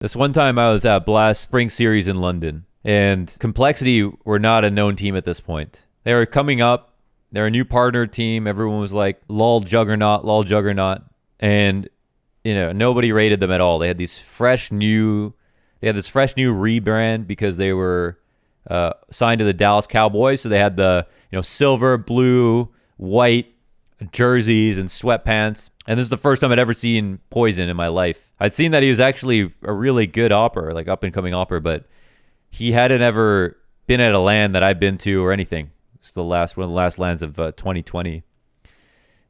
This one time I was at Blast Spring Series in London, and Complexity were not a known team at this point. They were coming up. They're a new partner team. Everyone was like, lol juggernaut, lol juggernaut. And, nobody rated them at all. They had this fresh new rebrand because they were signed to the Dallas Cowboys. So they had the, silver, blue, white jerseys and sweatpants. And this is the first time I'd ever seen Poizon in my life. I'd seen that he was actually a really good opera, like up and coming opera, but he hadn't ever been at a land that I've been to or anything. It's one of the last lands of 2020.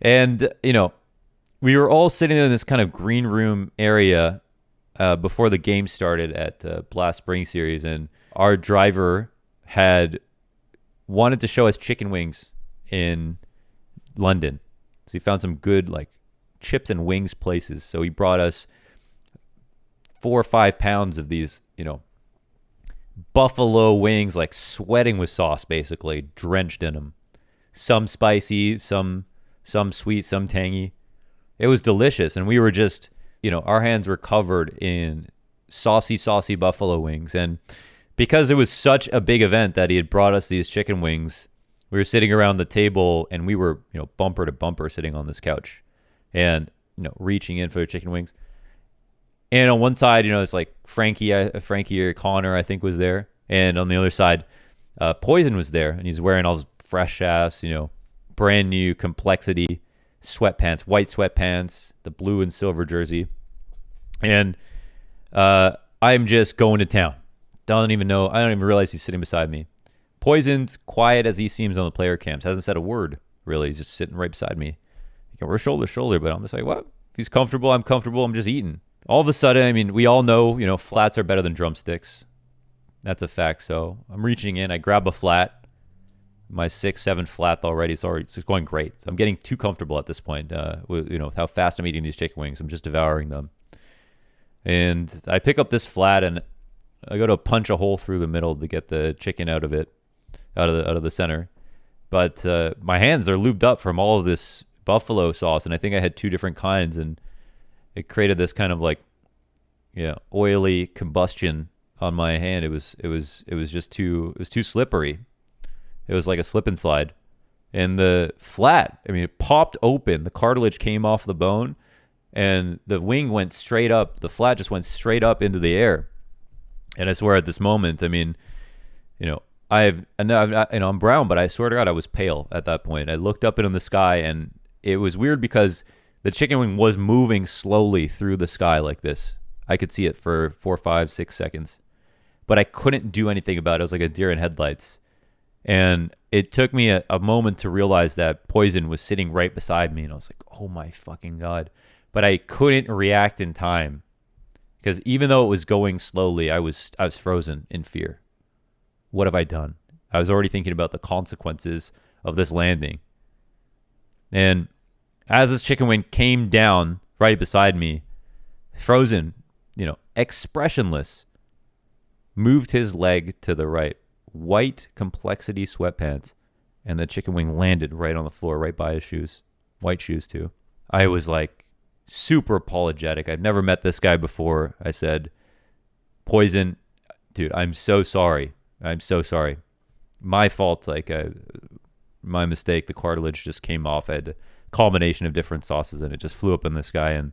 And, we were all sitting in this kind of green room area before the game started at Blast Spring Series. And our driver had wanted to show us chicken wings in London. So he found some good, chips and wings places. So he brought us 4 or 5 pounds of these, buffalo wings, sweating with sauce, basically drenched in them. Some spicy, some sweet, some tangy. It was delicious. And we were just, our hands were covered in saucy buffalo wings. And because it was such a big event that he had brought us these chicken wings, we were sitting around the table and we were, bumper to bumper sitting on this couch and, reaching in for the chicken wings. And on one side, it's like Frankie or Connor, I think, was there. And on the other side, Poizon was there. And he's wearing all his fresh ass, brand new Complexity sweatpants, white sweatpants, the blue and silver jersey. And I'm just going to town. I don't even realize he's sitting beside me. Poizon's quiet as he seems on the player cams. Hasn't said a word, really. He's just sitting right beside me. We're shoulder to shoulder, but I'm just like, what? If he's comfortable, I'm comfortable. I'm just eating. All of a sudden, we all know, flats are better than drumsticks. That's a fact. So I'm reaching in. I grab a flat. My 6-7 flat already. It's going great. So I'm getting too comfortable at this point with how fast I'm eating these chicken wings. I'm just devouring them. And I pick up this flat and I go to punch a hole through the middle to get the chicken out of the center. But my hands are lubed up from all of this buffalo sauce, and I think I had 2 different kinds, and it created this kind of oily combustion on my hand. It was just too slippery. It was like a slip and slide. And the flat, it popped open. The cartilage came off the bone, and the wing went straight up. The flat just went straight up into the air. And I swear at this moment, I'm brown, but I swear to God, I was pale at that point. I looked up into the sky, and it was weird because the chicken wing was moving slowly through the sky like this. I could see it for 4, 5, 6 seconds, but I couldn't do anything about it. It was like a deer in headlights. And it took me a moment to realize that Poizon was sitting right beside me. And I was like, oh my fucking God. But I couldn't react in time because even though it was going slowly, I was frozen in fear. What have I done? I was already thinking about the consequences of this landing. And as this chicken wing came down right beside me, frozen, expressionless, moved his leg to the right. White Complexity sweatpants, and the chicken wing landed right on the floor, right by his shoes. White shoes, too. I was super apologetic. I'd never met this guy before. I said, Poizon, dude, I'm so sorry. I'm so sorry. My fault. My mistake. The cartilage just came off. I had a culmination of different sauces, and it just flew up in the sky, and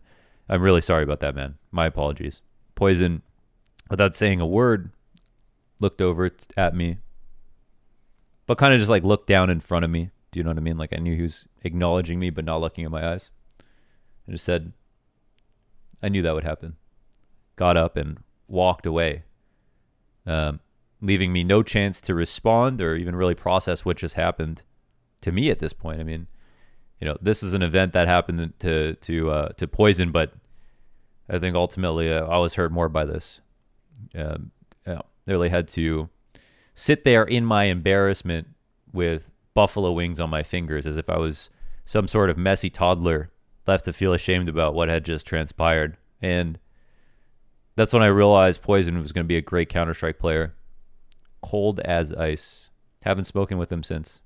I'm really sorry about that, man. My apologies. Poizon, without saying a word, looked over at me, but kind of just looked down in front of me. Do you know what I mean? I knew he was acknowledging me, but not looking in my eyes. And just said, I knew that would happen. Got up and walked away, leaving me no chance to respond or even really process what just happened to me at this point. This is an event that happened to Poizon, but I think ultimately I was hurt more by this. Really had to sit there in my embarrassment with buffalo wings on my fingers as if I was some sort of messy toddler left to feel ashamed about what had just transpired. And that's when I realized Poizon was going to be a great Counter-Strike player. Cold as ice. Haven't spoken with him since.